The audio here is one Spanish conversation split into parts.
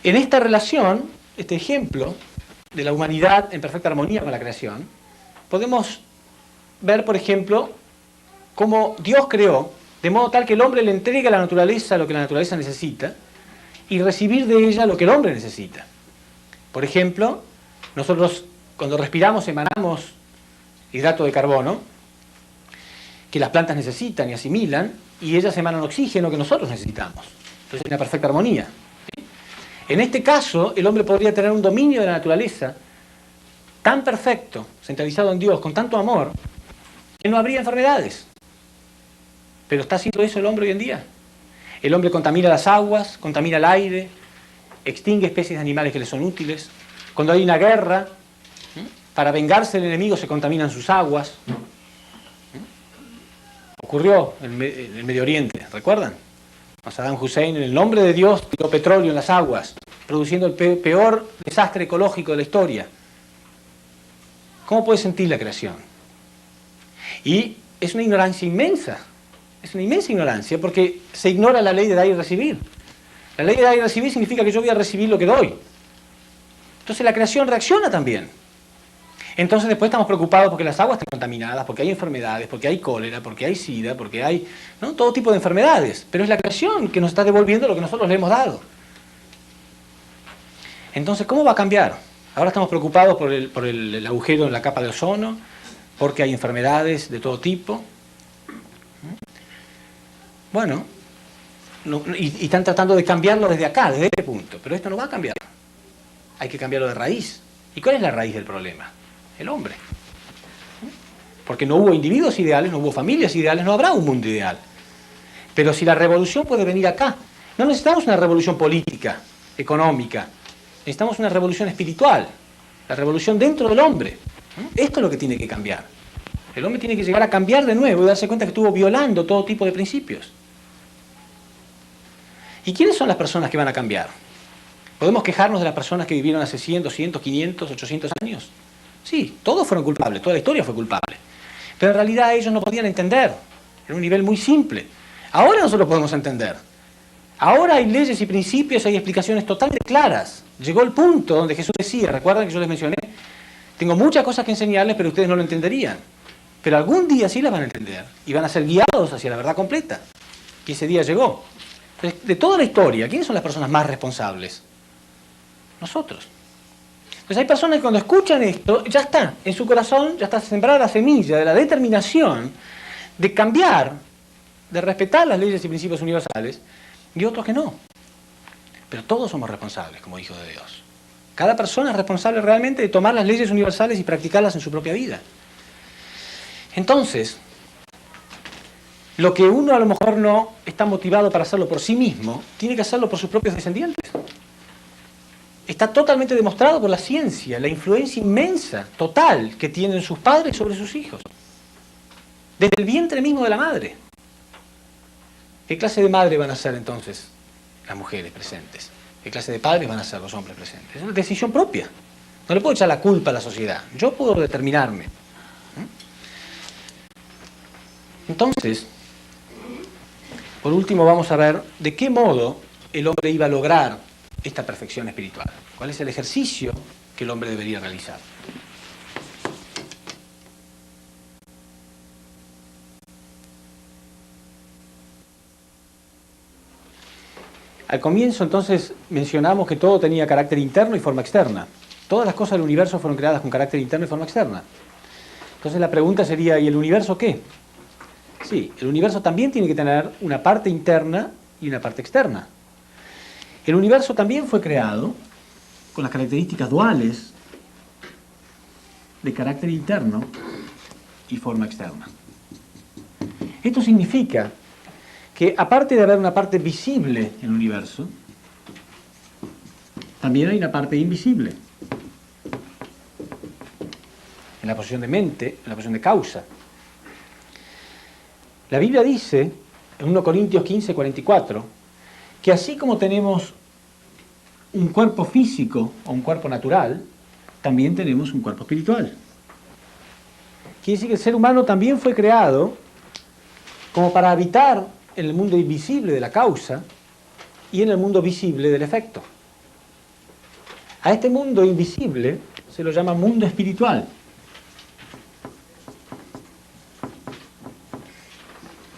En esta relación, este ejemplo de la humanidad en perfecta armonía con la creación, podemos ver, por ejemplo, cómo Dios creó de modo tal que el hombre le entregue a la naturaleza lo que la naturaleza necesita y recibir de ella lo que el hombre necesita. Por ejemplo, nosotros cuando respiramos emanamos hidrato de carbono, que las plantas necesitan y asimilan, y ellas emanan oxígeno que nosotros necesitamos. Entonces hay una perfecta armonía. ¿Sí? En este caso, el hombre podría tener un dominio de la naturaleza tan perfecto, centralizado en Dios, con tanto amor, que no habría enfermedades. Pero ¿está haciendo eso el hombre hoy en día? El hombre contamina las aguas, contamina el aire, extingue especies de animales que le son útiles. Cuando hay una guerra, para vengarse del enemigo se contaminan sus aguas. Ocurrió en el Medio Oriente, ¿recuerdan? Saddam Hussein, en el nombre de Dios, tiró petróleo en las aguas, produciendo el peor desastre ecológico de la historia. ¿Cómo puede sentir la creación? Y es una ignorancia inmensa. Es una inmensa ignorancia porque se ignora la ley de dar y recibir. La ley de dar y recibir significa que yo voy a recibir lo que doy. Entonces la creación reacciona también. Entonces después estamos preocupados porque las aguas están contaminadas, porque hay enfermedades, porque hay cólera, porque hay sida, porque hay todo tipo de enfermedades. Pero es la creación que nos está devolviendo lo que nosotros le hemos dado. Entonces, ¿cómo va a cambiar? Ahora estamos preocupados por el agujero en la capa de ozono, porque hay enfermedades de todo tipo. Bueno, y están tratando de cambiarlo desde acá, desde este punto. Pero esto no va a cambiar. Hay que cambiarlo de raíz. ¿Y cuál es la raíz del problema? El hombre. Porque no hubo individuos ideales, no hubo familias ideales, no habrá un mundo ideal. Pero si la revolución puede venir acá, no necesitamos una revolución política, económica, necesitamos una revolución espiritual, la revolución dentro del hombre. Esto es lo que tiene que cambiar. El hombre tiene que llegar a cambiar de nuevo y darse cuenta que estuvo violando todo tipo de principios. ¿Y quiénes son las personas que van a cambiar? ¿Podemos quejarnos de las personas que vivieron hace 100, 200, 500, 800 años? Sí, todos fueron culpables, toda la historia fue culpable. Pero en realidad ellos no podían entender. Era un nivel muy simple. Ahora nosotros podemos entender. Ahora hay leyes y principios, hay explicaciones totalmente claras. Llegó el punto donde Jesús decía, recuerdan que yo les mencioné, tengo muchas cosas que enseñarles, pero ustedes no lo entenderían. Pero algún día sí las van a entender y van a ser guiados hacia la verdad completa. Y ese día llegó. Entonces, de toda la historia, ¿quiénes son las personas más responsables? Nosotros. Entonces hay personas que cuando escuchan esto, ya está, en su corazón ya está sembrada la semilla de la determinación de cambiar, de respetar las leyes y principios universales, y otros que no. Pero todos somos responsables como hijos de Dios. Cada persona es responsable realmente de tomar las leyes universales y practicarlas en su propia vida. Entonces, lo que uno a lo mejor no está motivado para hacerlo por sí mismo, tiene que hacerlo por sus propios descendientes. Está totalmente demostrado por la ciencia, la influencia inmensa, total, que tienen sus padres sobre sus hijos. Desde el vientre mismo de la madre. ¿Qué clase de madre van a ser entonces las mujeres presentes? ¿Qué clase de padres van a ser los hombres presentes? Es una decisión propia. No le puedo echar la culpa a la sociedad. Yo puedo determinarme. Entonces, por último vamos a ver de qué modo el hombre iba a lograr esta perfección espiritual. ¿Cuál es el ejercicio que el hombre debería realizar? Al comienzo entonces mencionamos que todo tenía carácter interno y forma externa. Todas las cosas del universo fueron creadas con carácter interno y forma externa. Entonces la pregunta sería, ¿y el universo qué? Sí, el universo también tiene que tener una parte interna y una parte externa. El universo también fue creado con las características duales de carácter interno y forma externa. Esto significa que aparte de haber una parte visible en el universo, también hay una parte invisible. En la posición de mente, en la posición de causa. La Biblia dice, en 1 Corintios 15, 44, que así como tenemos un cuerpo físico o un cuerpo natural, también tenemos un cuerpo espiritual. Quiere decir que el ser humano también fue creado como para habitar en el mundo invisible de la causa y en el mundo visible del efecto. A este mundo invisible se lo llama mundo espiritual.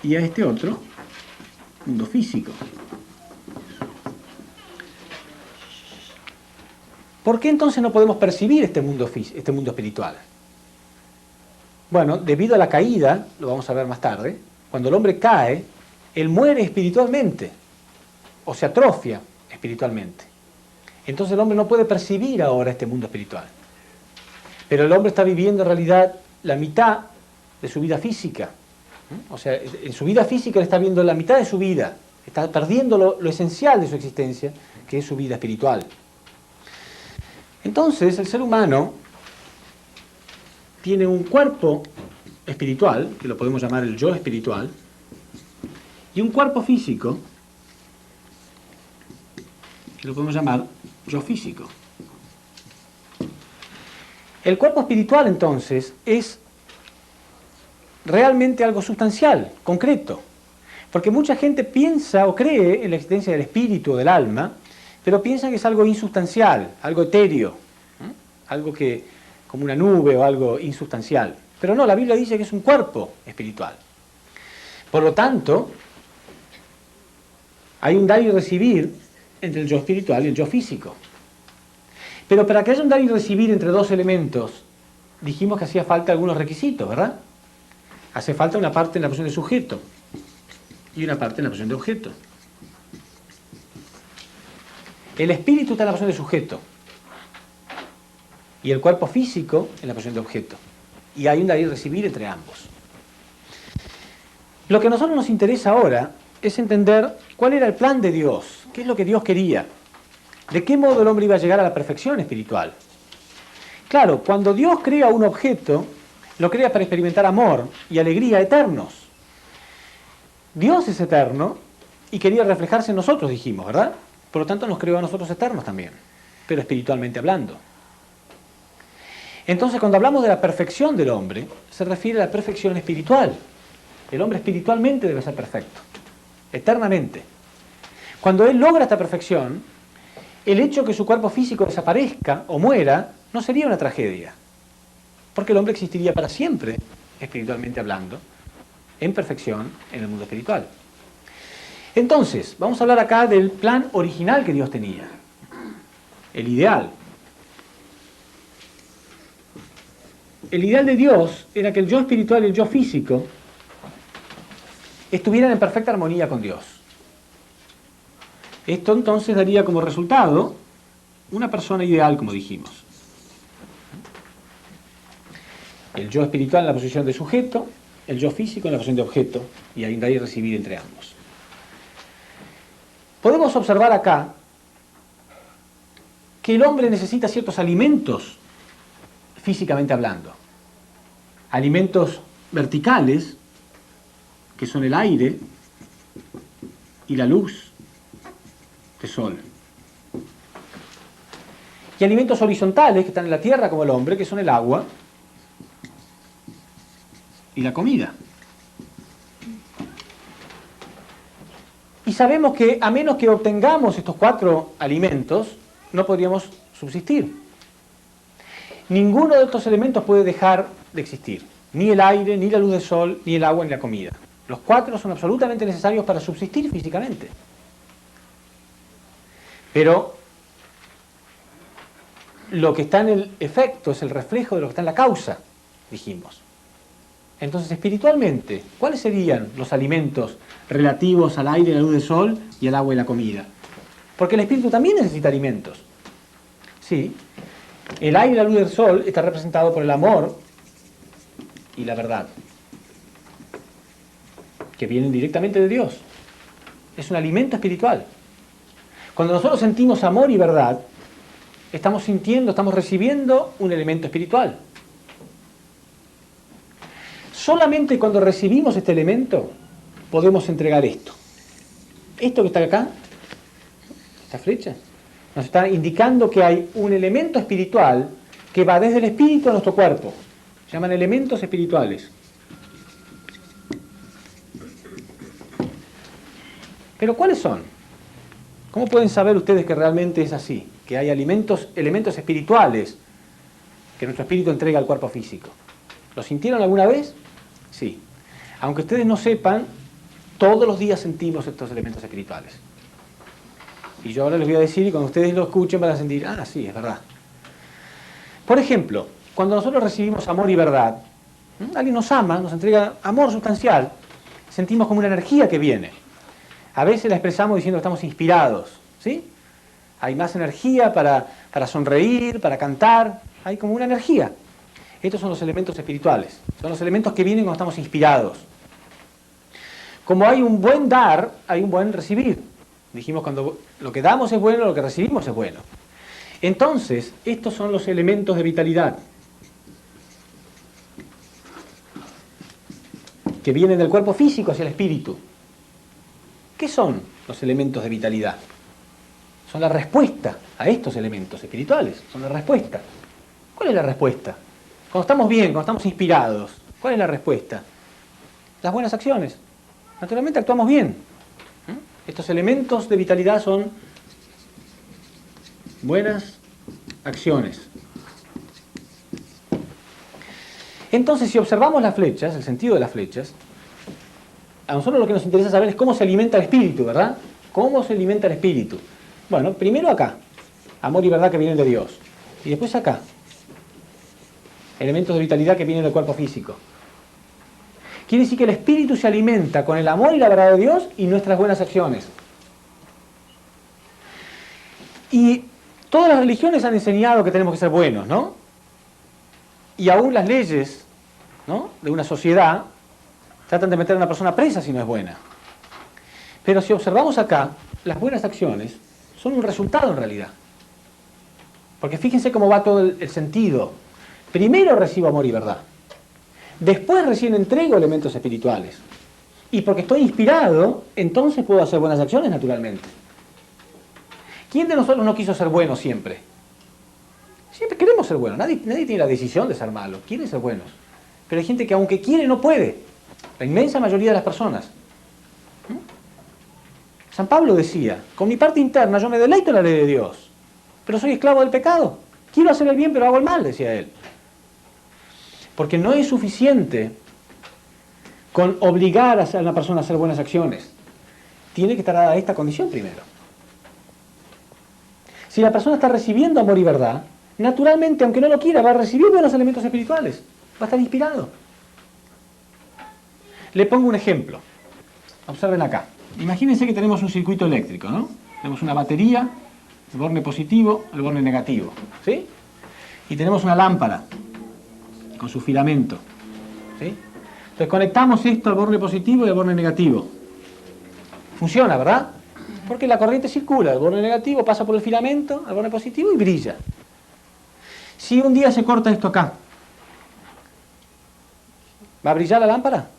Y a este otro, mundo físico. ¿Por qué entonces no podemos percibir este mundo espiritual? Bueno, debido a la caída, lo vamos a ver más tarde, cuando el hombre cae, él muere espiritualmente, o se atrofia espiritualmente. Entonces el hombre no puede percibir ahora este mundo espiritual. Pero el hombre está viviendo en realidad la mitad de su vida física. O sea, en su vida física él está viendo la mitad de su vida, está perdiendo lo esencial de su existencia, que es su vida espiritual. Entonces el ser humano tiene un cuerpo espiritual, que lo podemos llamar el yo espiritual, y un cuerpo físico, que lo podemos llamar yo físico. El cuerpo espiritual entonces es realmente algo sustancial, concreto, porque mucha gente piensa o cree en la existencia del espíritu o del alma, pero piensa que es algo insustancial, algo etéreo, algo que, como una nube o algo insustancial. Pero no, la Biblia dice que es un cuerpo espiritual. Por lo tanto, hay un dar y recibir entre el yo espiritual y el yo físico. Pero para que haya un dar y recibir entre dos elementos, dijimos que hacía falta algunos requisitos, ¿verdad? Hace falta una parte en la posición de sujeto y una parte en la posición de objeto. El espíritu está en la posición de sujeto y el cuerpo físico en la posición de objeto. Y hay un dar y recibir entre ambos. Lo que a nosotros nos interesa ahora es entender cuál era el plan de Dios, qué es lo que Dios quería, de qué modo el hombre iba a llegar a la perfección espiritual. Claro, cuando Dios crea un objeto, lo crea para experimentar amor y alegría eternos. Dios es eterno y quería reflejarse en nosotros, dijimos, ¿verdad? Por lo tanto nos creó a nosotros eternos también, pero espiritualmente hablando. Entonces, cuando hablamos de la perfección del hombre, se refiere a la perfección espiritual. El hombre espiritualmente debe ser perfecto, eternamente. Cuando él logra esta perfección, el hecho de que su cuerpo físico desaparezca o muera no sería una tragedia, porque el hombre existiría para siempre, espiritualmente hablando, en perfección en el mundo espiritual. Entonces, vamos a hablar acá del plan original que Dios tenía, el ideal. El ideal de Dios era que el yo espiritual y el yo físico estuvieran en perfecta armonía con Dios. Esto entonces daría como resultado una persona ideal, como dijimos. El yo espiritual en la posición de sujeto, el yo físico en la posición de objeto, y hay un dar y recibir entre ambos. Podemos observar acá que el hombre necesita ciertos alimentos, físicamente hablando. Alimentos verticales, que son el aire y la luz del sol. Y alimentos horizontales, que están en la tierra como el hombre, que son el agua y la comida. Y sabemos que a menos que obtengamos estos 4 alimentos, no podríamos subsistir. Ninguno de estos elementos puede dejar de existir. Ni el aire, ni la luz del sol, ni el agua, ni la comida. Los 4 son absolutamente necesarios para subsistir físicamente. Pero lo que está en el efecto es el reflejo de lo que está en la causa, dijimos. Entonces, espiritualmente, ¿cuáles serían los alimentos relativos al aire, la luz del sol y al agua y la comida? Porque el espíritu también necesita alimentos. Sí, el aire y la luz del sol está representado por el amor y la verdad, que vienen directamente de Dios. Es un alimento espiritual. Cuando nosotros sentimos amor y verdad, estamos sintiendo, estamos recibiendo un elemento espiritual. Solamente cuando recibimos este elemento podemos entregar esto. Esto que está acá, esta flecha, nos está indicando que hay un elemento espiritual que va desde el espíritu a nuestro cuerpo. Se llaman elementos espirituales. Pero ¿cuáles son? ¿Cómo pueden saber ustedes que realmente es así? Que hay elementos espirituales que nuestro espíritu entrega al cuerpo físico. ¿Lo sintieron alguna vez? Sí. Aunque ustedes no sepan, todos los días sentimos estos elementos espirituales. Y yo ahora les voy a decir, y cuando ustedes lo escuchen van a sentir, ah, sí, es verdad. Por ejemplo, cuando nosotros recibimos amor y verdad, alguien nos ama, nos entrega amor sustancial, sentimos como una energía que viene. A veces la expresamos diciendo que estamos inspirados, ¿sí? Hay más energía para sonreír, para cantar, hay como una energía. Estos son los elementos espirituales, son los elementos que vienen cuando estamos inspirados. Como hay un buen dar, hay un buen recibir. Dijimos, cuando lo que damos es bueno, lo que recibimos es bueno. Entonces, estos son los elementos de vitalidad que vienen del cuerpo físico hacia el espíritu. ¿Qué son los elementos de vitalidad? Son la respuesta a estos elementos espirituales, son la respuesta. ¿Cuál es la respuesta? Cuando estamos bien, cuando estamos inspirados, ¿cuál es la respuesta? Las buenas acciones. Naturalmente actuamos bien. Estos elementos de vitalidad son buenas acciones. Entonces, si observamos las flechas, el sentido de las flechas, a nosotros lo que nos interesa saber es cómo se alimenta el espíritu, ¿verdad? ¿Cómo se alimenta el espíritu? Bueno, primero acá, amor y verdad que vienen de Dios. Y después acá, elementos de vitalidad que vienen del cuerpo físico. Quiere decir que el espíritu se alimenta con el amor y la verdad de Dios y nuestras buenas acciones. Y todas las religiones han enseñado que tenemos que ser buenos, ¿no? Y aún las leyes, ¿no?, de una sociedad tratan de meter a una persona presa si no es buena. Pero si observamos acá, las buenas acciones son un resultado en realidad. Porque fíjense cómo va todo el sentido. Primero recibo amor y verdad. Después recién entrego elementos espirituales. Y porque estoy inspirado, entonces puedo hacer buenas acciones naturalmente. ¿Quién de nosotros no quiso ser bueno siempre? Siempre queremos ser buenos. Nadie tiene la decisión de ser malo. Quiere ser buenos. Pero hay gente que aunque quiere no puede. La inmensa mayoría de las personas. San Pablo decía, con mi parte interna yo me deleito en la ley de Dios, pero soy esclavo del pecado. Quiero hacer el bien pero hago el mal, decía él. Porque no es suficiente con obligar a una persona a hacer buenas acciones. Tiene que estar dada esta condición primero. Si la persona está recibiendo amor y verdad, naturalmente, aunque no lo quiera, va a recibir buenos elementos espirituales. Va a estar inspirado. Le pongo un ejemplo. Observen acá. Imagínense que tenemos un circuito eléctrico, ¿no? Tenemos una batería, el borne positivo, el borne negativo, ¿sí? Y tenemos una lámpara con su filamento, ¿sí? Entonces conectamos esto al borne positivo y al borne negativo. Funciona, ¿verdad? Porque la corriente circula, el borne negativo pasa por el filamento al borne positivo y brilla. Si un día se corta esto acá, ¿va a brillar la lámpara?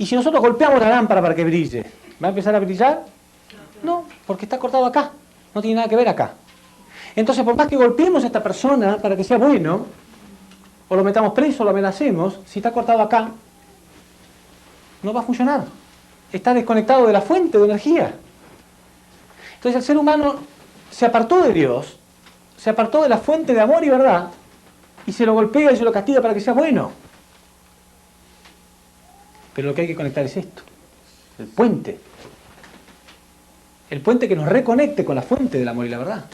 Y si nosotros golpeamos la lámpara para que brille, ¿va a empezar a brillar? No, porque está cortado acá, no tiene nada que ver acá. Entonces, por más que golpeemos a esta persona para que sea bueno, o lo metamos preso, o lo amenacemos, si está cortado acá, no va a funcionar. Está desconectado de la fuente de energía. Entonces el ser humano se apartó de Dios, se apartó de la fuente de amor y verdad, y se lo golpea y se lo castiga para que sea bueno. Pero lo que hay que conectar es esto, el puente. El puente que nos reconecte con la fuente del amor y la verdad.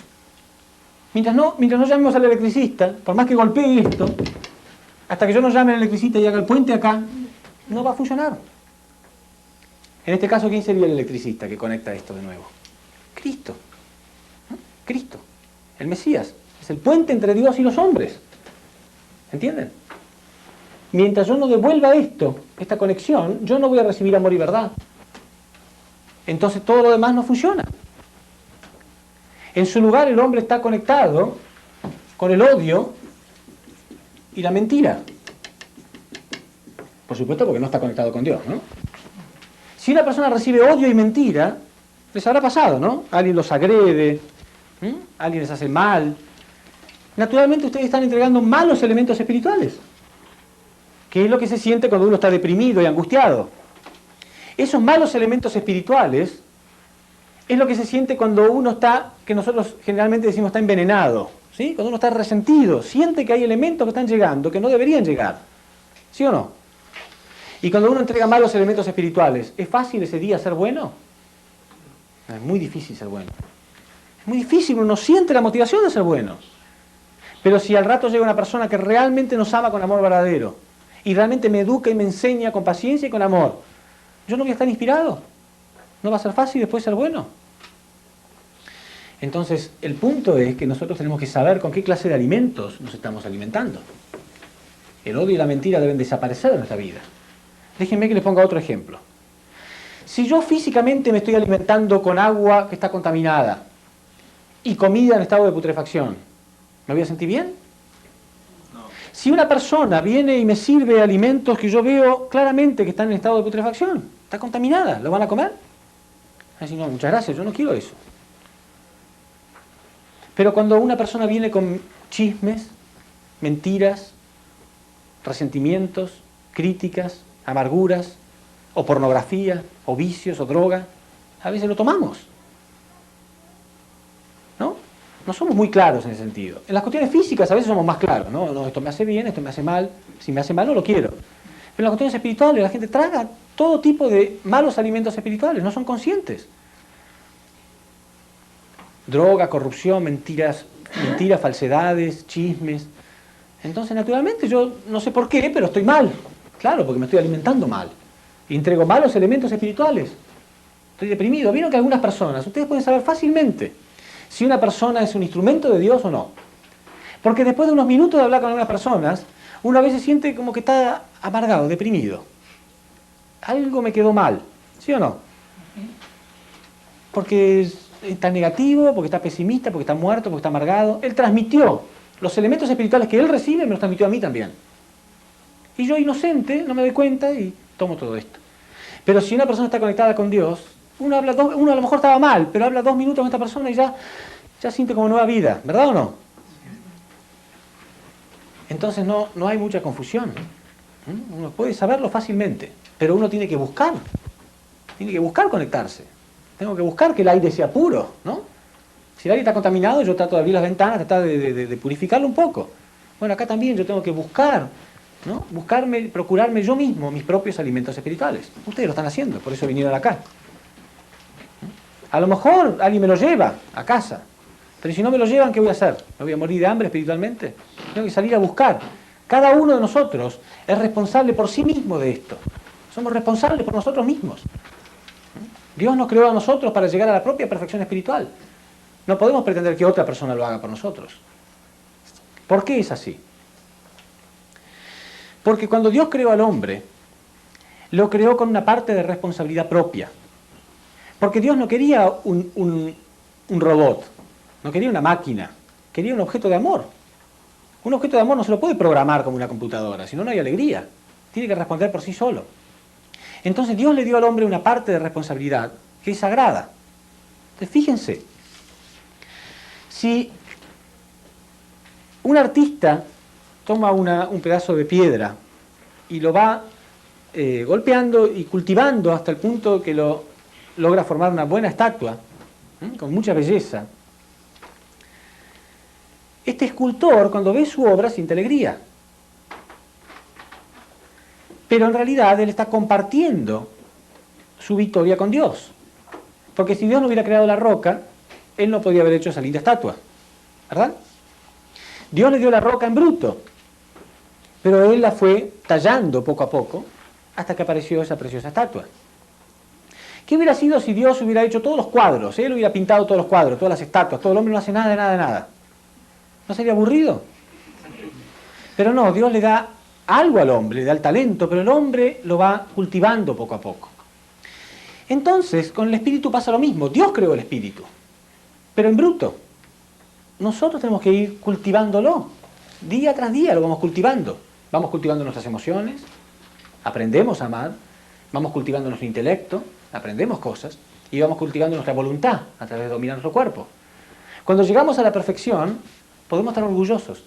Mientras no llamemos al electricista, por más que golpee esto, hasta que yo no llame al electricista y haga el puente acá, no va a funcionar. En este caso, ¿quién sería el electricista que conecta esto de nuevo? Cristo. Cristo, el Mesías. Es el puente entre Dios y los hombres. ¿Entienden? Mientras yo no devuelva esto, esta conexión, yo no voy a recibir amor y verdad. Entonces todo lo demás no funciona. En su lugar el hombre está conectado con el odio y la mentira. Por supuesto porque no está conectado con Dios, ¿no? Si una persona recibe odio y mentira, les habrá pasado, ¿no? Alguien los agrede, alguien les hace mal. Naturalmente ustedes están entregando malos elementos espirituales, que es lo que se siente cuando uno está deprimido y angustiado. Esos malos elementos espirituales es lo que se siente cuando uno está, que nosotros generalmente decimos está envenenado, ¿sí? Cuando uno está resentido, siente que hay elementos que están llegando que no deberían llegar, ¿sí o no? Y cuando uno entrega malos elementos espirituales, ¿es fácil ese día ser bueno? Es muy difícil ser bueno. Es muy difícil, uno siente la motivación de ser bueno. Pero si al rato llega una persona que realmente nos ama con amor verdadero y realmente me educa y me enseña con paciencia y con amor, ¿yo no voy a estar inspirado? ¿No va a ser fácil después ser bueno? Entonces, el punto es que nosotros tenemos que saber con qué clase de alimentos nos estamos alimentando. El odio y la mentira deben desaparecer de nuestra vida. Déjenme que les ponga otro ejemplo. Si yo físicamente me estoy alimentando con agua que está contaminada y comida en estado de putrefacción, ¿me voy a sentir bien? No. Si una persona viene y me sirve alimentos que yo veo claramente que están en estado de putrefacción, está contaminada, ¿lo van a comer? Así, no, muchas gracias, yo no quiero eso. Pero cuando una persona viene con chismes, mentiras, resentimientos, críticas, amarguras, o pornografía, o vicios, o droga, a veces lo tomamos. ¿No? No somos muy claros en ese sentido. En las cuestiones físicas a veces somos más claros, ¿no? No, esto me hace bien, esto me hace mal, si me hace mal no lo quiero. Pero en las cuestiones espirituales la gente traga todo tipo de malos alimentos espirituales, no son conscientes. Droga, corrupción, mentiras, falsedades, chismes. Entonces, naturalmente, yo no sé por qué, pero estoy mal. Claro, porque me estoy alimentando mal. Y entrego malos elementos espirituales. Estoy deprimido. Vieron que algunas personas, ustedes pueden saber fácilmente si una persona es un instrumento de Dios o no. Porque después de unos minutos de hablar con algunas personas, uno a veces siente como que está amargado, deprimido. Algo me quedó mal, ¿sí o no? Porque está negativo, porque está pesimista, porque está muerto, porque está amargado. Él transmitió los elementos espirituales que él recibe, me los transmitió a mí también. Y yo, inocente, no me doy cuenta y tomo todo esto. Pero si una persona está conectada con Dios, uno a lo mejor estaba mal, pero habla 2 minutos con esta persona y ya siente como nueva vida, ¿verdad o no? Entonces no hay mucha confusión. Uno puede saberlo fácilmente, pero uno tiene que buscar conectarse. Tengo que buscar que el aire sea puro, ¿no? Si el aire está contaminado, yo trato de abrir las ventanas, tratar de purificarlo un poco. Bueno, acá también yo tengo que buscar, ¿no? Procurarme yo mismo mis propios alimentos espirituales. Ustedes lo están haciendo, por eso vinieron acá. A lo mejor alguien me lo lleva a casa, pero si no me lo llevan, ¿qué voy a hacer? ¿Me voy a morir de hambre espiritualmente? Tengo que salir a buscar. Cada uno de nosotros es responsable por sí mismo de esto. Somos responsables por nosotros mismos. Dios nos creó a nosotros para llegar a la propia perfección espiritual. No podemos pretender que otra persona lo haga por nosotros. ¿Por qué es así? Porque cuando Dios creó al hombre, lo creó con una parte de responsabilidad propia. Porque Dios no quería un robot, no quería una máquina, quería un objeto de amor. Un objeto de amor no se lo puede programar como una computadora, si no, no hay alegría. Tiene que responder por sí solo. Entonces Dios le dio al hombre una parte de responsabilidad que es sagrada. Entonces fíjense, si un artista toma un pedazo de piedra y lo va golpeando y cultivando hasta el punto que lo logra formar una buena estatua, con mucha belleza, este escultor cuando ve su obra siente alegría. Pero en realidad él está compartiendo su victoria con Dios. Porque si Dios no hubiera creado la roca, él no podía haber hecho esa linda estatua. ¿Verdad? Dios le dio la roca en bruto, pero él la fue tallando poco a poco hasta que apareció esa preciosa estatua. ¿Qué hubiera sido si Dios hubiera hecho todos los cuadros? Él hubiera pintado todos los cuadros, todas las estatuas, todo el hombre no hace nada, de nada, de nada. ¿No sería aburrido? Pero no, Dios le da algo al hombre, le da el talento, pero el hombre lo va cultivando poco a poco. Entonces, con el espíritu pasa lo mismo. Dios creó el espíritu, pero en bruto. Nosotros tenemos que ir cultivándolo. Día tras día lo vamos cultivando. Vamos cultivando nuestras emociones, aprendemos a amar, vamos cultivando nuestro intelecto, aprendemos cosas, y vamos cultivando nuestra voluntad a través de dominar nuestro cuerpo. Cuando llegamos a la perfección, podemos estar orgullosos.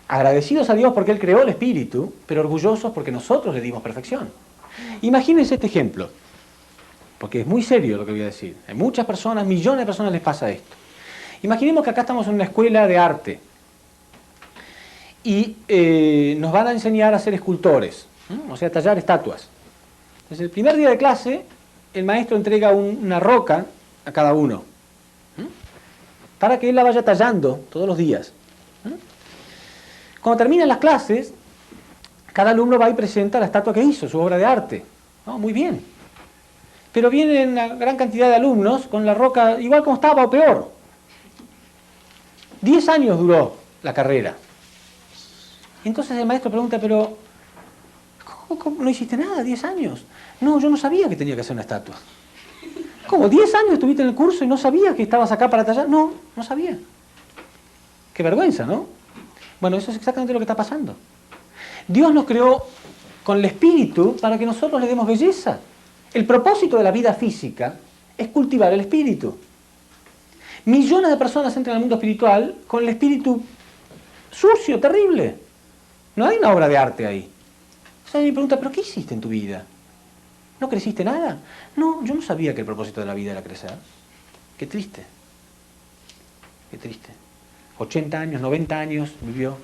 Agradecidos a Dios porque Él creó el espíritu, pero orgullosos porque nosotros le dimos perfección. Imagínense este ejemplo. porque es muy serio lo que voy a decir. A muchas personas, millones de personas les pasa esto. Imaginemos que acá estamos en una escuela de arte y nos van a enseñar a ser escultores, o sea, tallar estatuas. Entonces, el primer día de clase, el maestro entrega una roca a cada uno, para que él la vaya tallando todos los días. Cuando terminan las clases, cada alumno va y presenta la estatua que hizo, su obra de arte. Muy bien. Pero vienen una gran cantidad de alumnos con la roca igual como estaba o peor. 10 años duró la carrera. Entonces el maestro pregunta, pero ¿cómo no hiciste nada? 10 años. No, yo no sabía que tenía que hacer una estatua. ¿Cómo? 10 años estuviste en el curso y no sabías que estabas acá para tallar. No, no sabía. Qué vergüenza, ¿no? Bueno, eso es exactamente lo que está pasando. Dios nos creó con el espíritu para que nosotros le demos belleza. El propósito de la vida física es cultivar el espíritu. Millones de personas entran al mundo espiritual con el espíritu sucio, terrible. No hay una obra de arte ahí. Entonces alguien me pregunta, ¿pero qué hiciste en tu vida? ¿No creciste nada? No, yo no sabía que el propósito de la vida era crecer. Qué triste. Qué triste. 80 años, 90 años vivió.